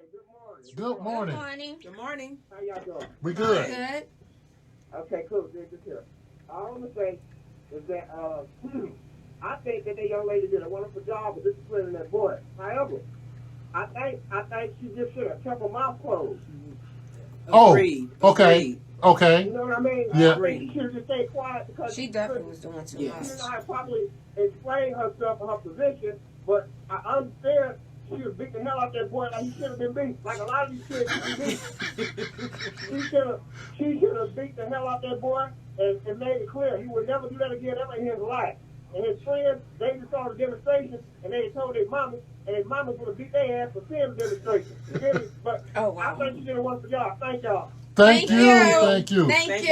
Good morning. Good morning. Good morning. How y'all doing? We good. Good. Okay, cool. Good to hear. All I'm gonna say is that I think that young lady did a wonderful job of disciplining that boy. However, I think she just should have kept her mouth closed. Agreed. Oh, okay. Agreed. Okay. You know what I mean? Yeah. I think she should have just stayed quiet because She definitely was doing too she much. didn't know how to properly explain herself and her position. But I understand she would beat the hell out that boy like he should have been beat. Like a lot of these kids should be beat. She should have beat the hell out that boy and made it clear he would never do that again ever in his life. And his friends, they just saw the demonstration and they told their mamas, and their mamas would have beat their ass for seeing the demonstration. You get me? But Oh, wow. I think she did a wonderful job. Thank y'all. Thank you. Thank you.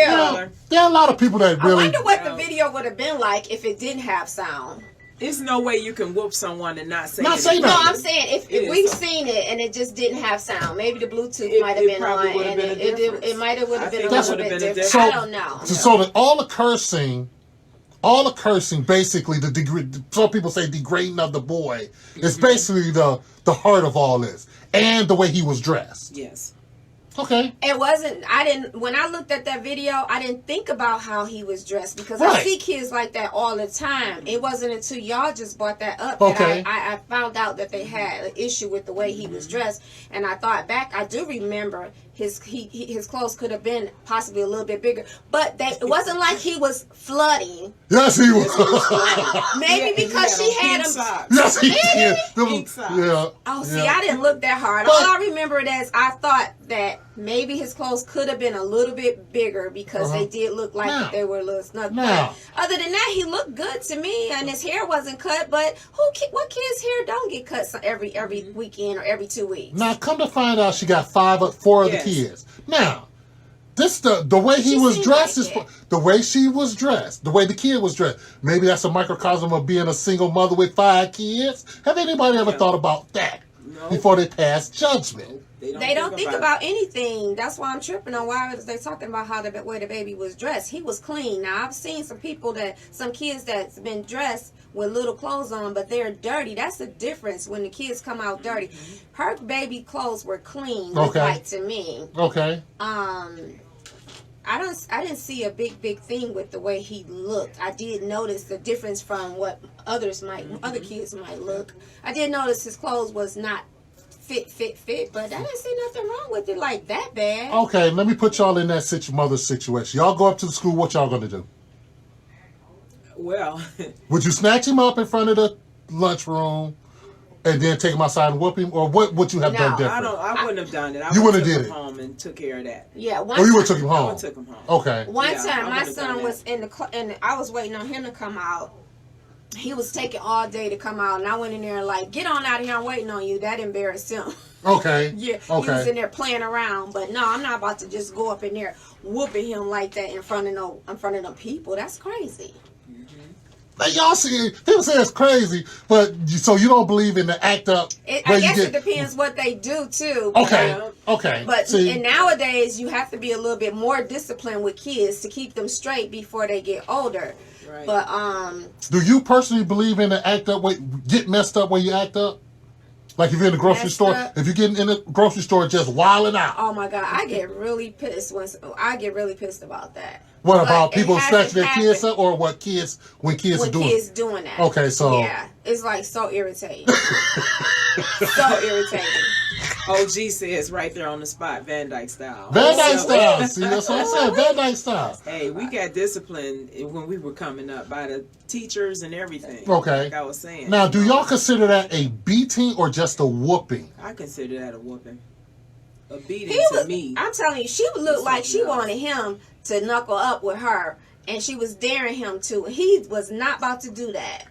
There are a lot of people that I really. wonder what the video would have been like if it didn't have sound. There's no way you can whoop someone and not say Not anything. say No, nothing. I'm saying if It is we've something. seen it and it just didn't have sound, maybe the Bluetooth It- might have it been on probably would've and been a difference. it might have would I have been think a it little would've bit been a different. difference. I don't know. So that all the cursing, basically the some people say degrading of the boy is basically the heart of all this, and the way he was dressed. Yes. Okay. It wasn't. When I looked at that video, I didn't think about how he was dressed because Right. I see kids like that all the time. It wasn't until y'all just brought that up Okay. that I found out that they had an issue with the way he was dressed. And I thought back, I do remember his clothes could have been possibly a little bit bigger, but it wasn't like he was flooding. Yes, he was. Maybe because she had him. Yes, he did. Pink socks. Yeah. Oh, see, yeah. I didn't look that hard. But- All I remember is I thought that maybe his clothes could have been a little bit bigger because they did look like Now. they were a little snug. Now. But other than that, he looked good to me, and his hair wasn't cut. But what kid's hair don't get cut every weekend or every 2 weeks? Now, come to find out, she got four of the Yes. kids. Now, this the way he She was seemed dressed like is the way she was dressed, the way the kid was dressed. Maybe that's a microcosm of being a single mother with 5 kids. Have anybody ever thought about that No. before they pass judgment? They don't think about anything. That's why I'm tripping on why they talking about how the way the baby was dressed. He was clean. Now I've seen some kids that's been dressed with little clothes on, but they're dirty. That's the difference when the kids come out dirty. Her baby clothes were clean, looked Okay. like to me. Okay. I didn't see a big thing with the way he looked. I did notice the difference from what other kids might look. I did notice his clothes was not fit, but I didn't see nothing wrong with it like that bad. Okay, let me put y'all in that mother's situation. Y'all go up to the school, what y'all gonna do? Well, Would you snatch him up in front of the lunchroom and then take him outside and whoop him? Or what would you have done different? I wouldn't have done it. I You would would've have did took him it. home and took care of that. Yeah, Oh, you would have took him I home? would have took him home. Okay. One Yeah, time, I my would've done son that. was and I was waiting on him to come out. He was taking all day to come out, and I went in there like, "Get on out of here! I'm waiting on you." That embarrassed him. Okay. Yeah, he was Okay. in there playing around, but no, I'm not about to just go up in there whooping him like that in front of them people. That's crazy. Like y'all see, people say it's crazy, but so you don't believe in the act up? I guess it depends what they do too. Okay. Okay. But see, and nowadays you have to be a little bit more disciplined with kids to keep them straight before they get older. Right. But do you personally believe in the act up? Get messed up when you act up? Like if you're in the grocery Messed store, up? if you're getting in the grocery store just wilding out. oh my God, I get really pissed about that. What But about it people hasn't snatching their kids happened up, or when kids when are doing? kids doing that. Okay, so Yeah, it's like so irritating. So irritating. OG says right there on the spot, Van Dyke style. Van Dyke style. See, that's what I said. Van Dyke style. Hey, we got discipline when we were coming up by the teachers and everything. Okay. Like I was saying. Now, do y'all consider that a beating or just a whooping? I consider that a whooping. A beating He to was, me. I'm telling you, she would look It's like she something else. wanted him to knuckle up with her, and she was daring him to. He was not about to do that.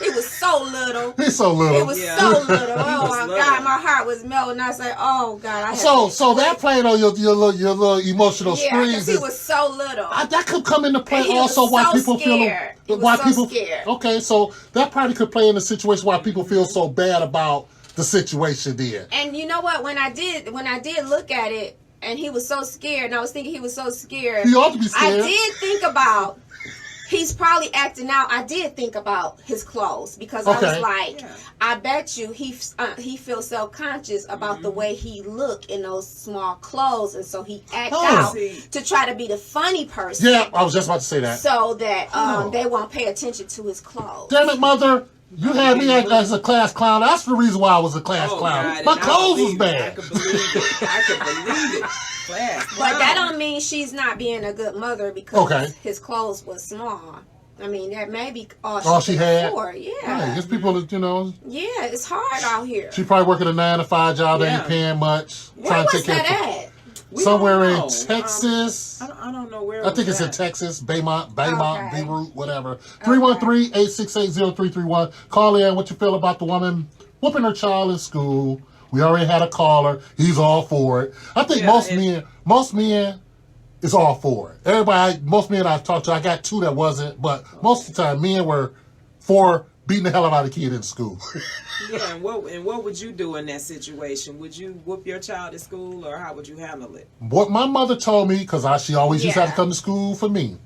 He was so little. He's so It little. was Yeah. so little. He Oh was my little. God, my heart was melting. I said, "Oh God." I had So that played on your little emotional yeah, springs. because he was so little. That could come into play And he also was why so people scared. He feel was why so people scared. Okay, so that probably could play in a situation why people feel so bad about the situation there. And you know what? When I did look at it, and he was so scared, and I was thinking he was so scared. He ought to be scared. I did think about he's probably acting out. I did think about his clothes because I was like, Yeah. I bet you he feels self-conscious about the way he look in those small clothes, and so he act out to try to be the funny person. Yeah, I was just about to say that. So that they won't pay attention to his clothes. Damn it, mother. You had me as a class clown. That's the reason why I was a class clown. God, My clothes was bad. I could believe it. I could believe it. Class But clown. that don't mean she's not being a good mother because Okay. his clothes was small. I mean, that may be all she could had? afford. Yeah. Right, there's people that, Yeah, it's hard out here. she probably working a 9-to-5 job that ain't Yeah. paying much. Where was that at? We Somewhere don't in know. Texas. I don't know where. I think it's in at. Texas, Baymont, Okay. Beirut, whatever. 313-868-0331. Call in what you feel about the woman whooping her child in school. We already had a caller. He's all for it. I think most men is all for it. Most men I've talked to, I got 2 that wasn't, but most of the time men were for beating the hell out of the kid in school. Yeah, and what would you do in that situation? Would you whoop your child at school, or how would you handle it? What my mother told me, because she always used to have to Yeah. come to school for me.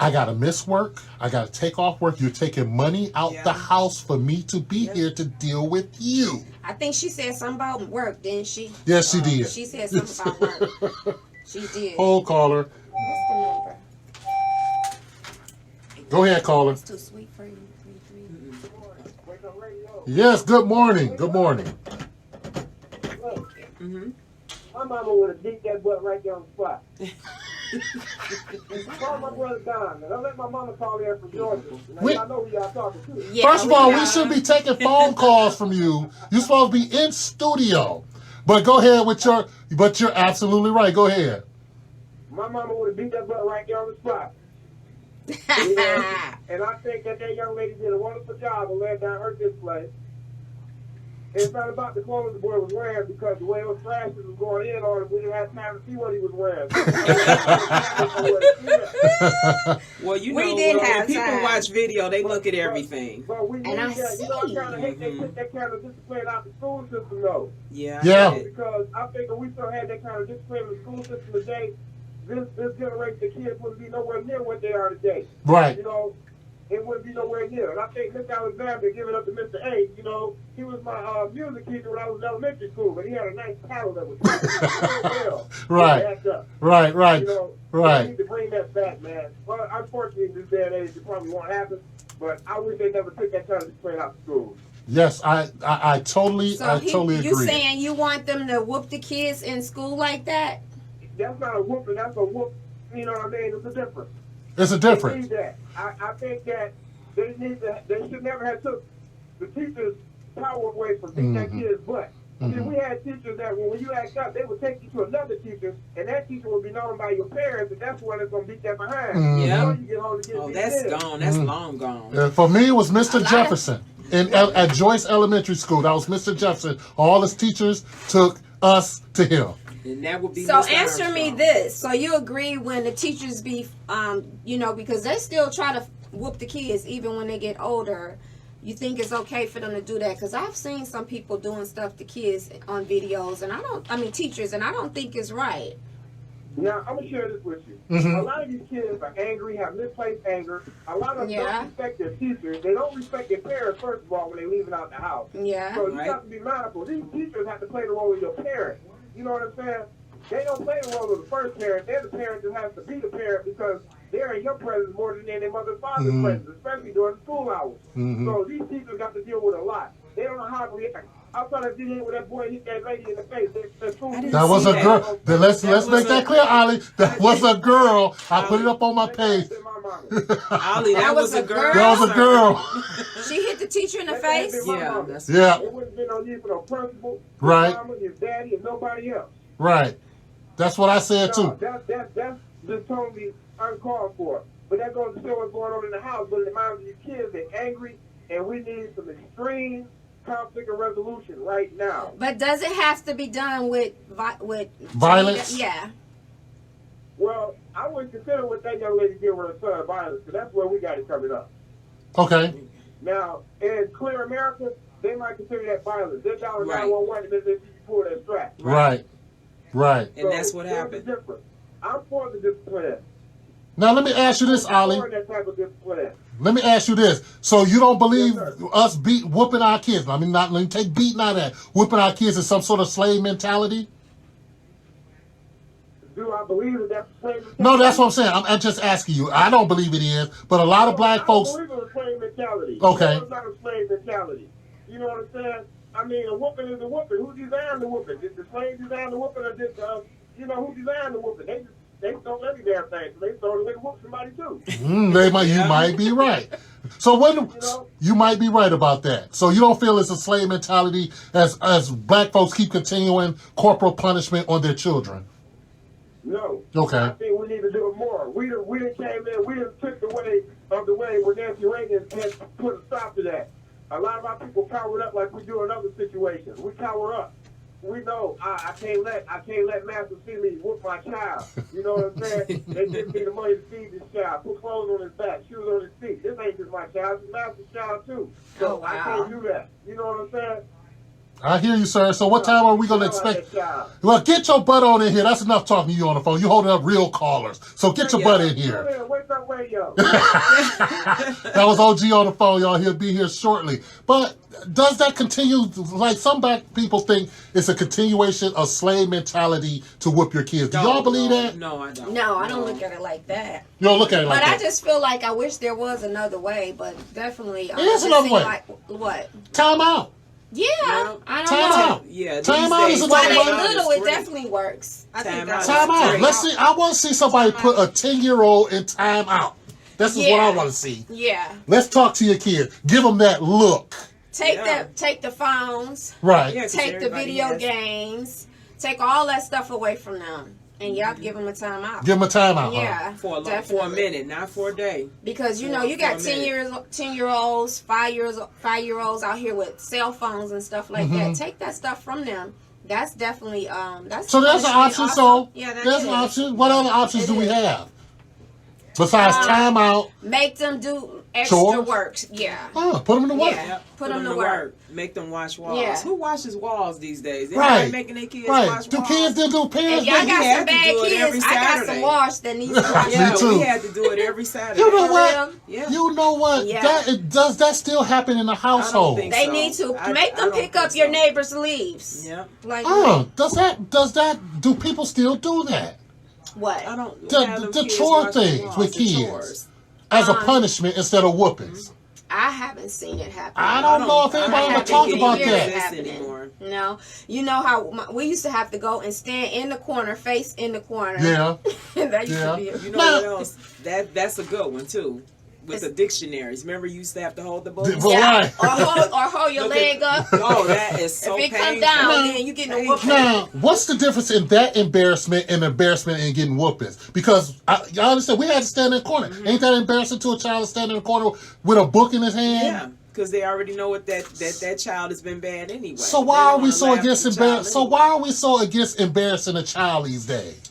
I got to miss work. I got to take off work. You're taking money out the house for me to be here to deal with you. I think she said something about work, didn't she? Yes, she did. She said something about work. She did. Hold, caller. What's the number? Go ahead, caller. It's too sweet for you. 3-3. Yes, good morning. Good morning. My mama would have beat that butt right there on the spot. Call my brother Don, and don't let my mama call there from Georgia. Now, y'all know who y'all talking to. Yeah, First of all, we should be taking phone calls from you. You're supposed to be in studio. But go ahead but you're absolutely right. Go ahead. My mama would have beat that butt right there on the spot. You know? And I think that young lady did a wonderful job of laying down her display. It's not about the clothes the boy was wearing, because the way those flashes was going in on him, we didn't have time to see what he was wearing. Well, you We know, didn't when have people time. watch video, they look at everything. But we need And I that. You know, I see. kind of hate they put that kind of discipline out the school system, though. Yeah. Yeah. I get it. Because I think if we still had that kind of discipline in the school system today, this generation of kids wouldn't be nowhere near what they are today. Right. You know, it wouldn't be nowhere near. And I think Mr. Alexander, giving up to Mr. A, you know, he was my music teacher when I was in elementary school, but he had a nice title that was well. Right. Right. You know, Right. we need to bring that back, man. Well, unfortunately, in this day and age, it probably won't happen, but I wish they never took that kind of discipline out of school. Yes, I totally agree. You saying you want them to whoop the kids in school like that? That's not a whooping, that's a whoop. You know what I mean? It's a difference. It's a They difference. need that. I think that they should never have took the teachers' power away from beating that kid's butt. See, we had teachers that when you act up, they would take you to another teacher, and that teacher would be known by your parents, and that's when it's going to beat that behind. Yeah. So you get home to get Oh, beat that's in. gone. That's long gone. For me, it was Mr. lot Jefferson at Joyce Elementary School. That was Mr. Jefferson. All his teachers took us to him. And that would be So Mr. answer me Armstrong. this. So you agree when the teachers be, because they still try to whoop the kids even when they get older. You think it's okay for them to do that? Because I've seen some people doing stuff to kids on videos, and teachers, and I don't think it's right. Now, I'm going to share this with you. A lot of these kids are angry, have misplaced anger. A lot of them don't respect their teachers. They don't respect their parents, first of all, when they're leaving out the house. Yeah. So you have to be mindful. These teachers have to play the role of your parent. You know what I'm saying? They don't play the role of the first parent. They're the parent that has to be the parent, because they're in your presence more than they're in their mother and father's presence, especially during school hours. So these teachers got to deal with a lot. They don't know how to react. I saw that video where that boy hit that lady in the face. That was a girl. Let's make that clear, Ollie. That was a girl. I put it up on my page. Ollie, that was a girl. That was a girl. She hit the teacher in the face? Yeah, that's Yeah. It wouldn't have been no need for no principal, Right. his mama, his daddy, and nobody else. Right. That's what I said No, too. that's just totally uncalled for. But that goes to show what's going on in the house. But in the minds of these kids, they're angry, and we need some extreme conflict and resolution right now. But does it have to be done with Violence? Yeah. Well, I would consider what that young lady did with her son violence, because that's where we got it coming up. Okay. Now, in Clear America, they might consider that violence. They're down Right. 911 and they pull that strap. Right. And that's what there's a happened. difference. I'm for the discipline. Now let me ask you this, Ollie. That type of discipline. Let me ask you this. So you don't believe Yes, sir. us whooping our kids? I mean, not let me take beating out of that. Whooping our kids is some sort of slave mentality? Do I believe that that's the same? No, that's what I'm saying. I'm just asking you. I don't believe it is, but a lot of black folks. I don't believe in a slave mentality. Okay. It's not a slave mentality. You know what I'm saying? I mean, a whooping is a whooping. Who designed the whooping? Did the slave design the whooping, or did who designed the whooping? They stole every damn thing, so they stole it to whoop somebody too. You might be right. So you might be right about that. So you don't feel it's a slave mentality as black folks keep continuing corporal punishment on their children? No. Okay. I think we need to do it more. We done came in, we done took the way of the way where Nancy Reagan had put a stop to that. A lot of our people cowered up like we do in other situations. We cower up. We know I can't let master see me whoop my child. You know what I'm saying? They give me the money to feed this child, put clothes on his back, shoes on his feet. This ain't just my child, it's master's child too. So wow. I can't do that. You know what I'm saying? I hear you, sir. So what time are we going to expect? Well, get your butt on in here. That's enough talking to you on the phone. You holding up real callers. So get your butt in here. Wake up radio. That was OG on the phone, y'all. He'll be here shortly. But does that continue? Like some black people think it's a continuation of slave mentality to whoop your kids. Do y'all believe that? No, I don't. No, I don't look at it like that. You don't look at it like but that. I just feel like I wish there was another way, but definitely. There's another way. Like, what? Time out. Yeah, I don't Time know. out. Yeah, Time out is While another they way. little, it definitely works. I think that's Time out. great. Let's see. I want to see somebody put a 10-year-old in time out. This is what I want to see. Yeah. Let's talk to your kid. Give them that look. Take the phones. Right. Yeah, Take the video games. Take all that stuff away from them. And you have to give them a time out. Give them a time out. Yeah. For a minute, not for a day. Because you got 10-year-olds, 5-year-olds out here with cell phones and stuff like that. Take that stuff from them. That's definitely that's so there's an option. awesome. So yeah, there's an option. What other options do we have besides time out? Make them do extra Chores? work. Yeah. Oh, put them in the work. Yeah. Put them to work. Make them wash walls. Yeah. Who washes walls these days? Right. Making their kids Right. wash Do walls. kids do parents? If y'all got had some to bad do it every kids, I got Saturday. some wash that needs to wash. Yeah, Me too. we had to do it every Saturday. You know For what? real? Yeah. You know what? Yeah. Does that still happen in the household? think They so. need to I make them don't pick think up your so. neighbor's leaves. Yeah. Like Do people still do that what? I don't The- have them the kids chore washing things walls, with the kids. chores. as a punishment instead of whoopings? I haven't seen it happen. I don't know if anybody ever talked about that. Anymore. No, you know how we used to have to go and stand in the corner, face in the corner. Yeah. That used to be. You know what else? That's a good one too. With the dictionaries. Remember, you used to have to hold the book. Right. Or hold your leg up. Oh, that is so if it painful. comes down, then you getting a whooping. Now, what's the difference in that embarrassment and embarrassment in getting whoopings? Because y'all understand, we had to stand in the corner. Mm-hmm. Ain't that embarrassing to a child to stand in the corner with a book in his hand? Yeah, because they already know what that child has been bad anyway. So why are we so against against embarrassing a child these days?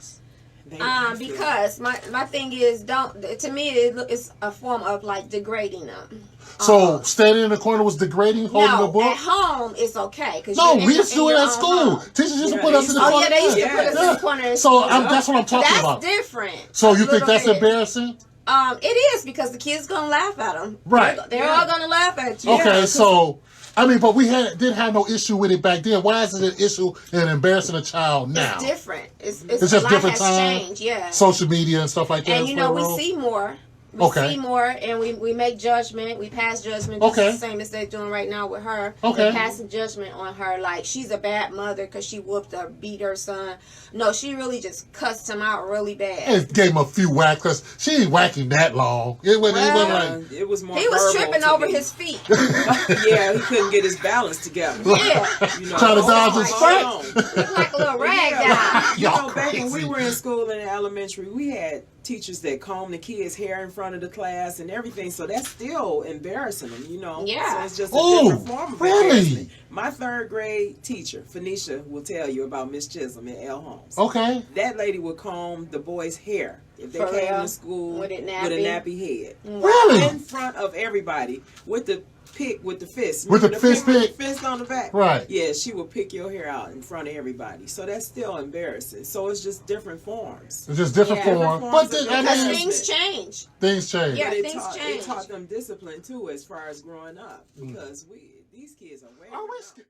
Because my thing is, to me it's a form of like degrading them. So standing in the corner was degrading, holding a book? At home it's okay. No, we used to do it at school. Teachers used to put us in the corner. Oh yeah, they used to put us in the corner. So that's what I'm talking about. That's different. So you think that's embarrassing? It is, because the kids gonna laugh at them. Right. They're all gonna laugh at you. Okay, so I mean, but we didn't have no issue with it back then. Why is it an issue in embarrassing a child now? It's different. It's just a lot different has time. changed. Yeah. Social media and stuff like that. And we see more. We see more, and we make judgment. We pass judgment. Just the same as they're doing right now with her. Okay. They're passing judgment on her, like she's a bad mother because she whooped or beat her son. No, she really just cussed him out really bad. It gave him a few whacks because she ain't whacking that long. It was more. He was tripping over his feet. Yeah, he couldn't get his balance together. Yeah. Trying to dodge his stripes. Looked like a little rag guy. You know, back when we were in school in elementary, we had teachers that comb the kids' hair in front of the class and everything, so that's still embarrassing them, Yeah. So it's just a different form of embarrassment. My third grade teacher, Phoenicia, will tell you about Miss Chisholm at L. Holmes. Okay. That lady would comb the boys' hair if they For came real? to school With with a a nappy head. Really? In front of everybody with the pick with the fist. With the fist with pick? the fist on the back. Right. Yeah, she would pick your hair out in front of everybody. So that's still embarrassing. So it's just different forms. It's just different form. But of I Because mean, things change. things change. Yeah, But things it change. taught them discipline too as far as growing up. Because these kids are way Are we out. st-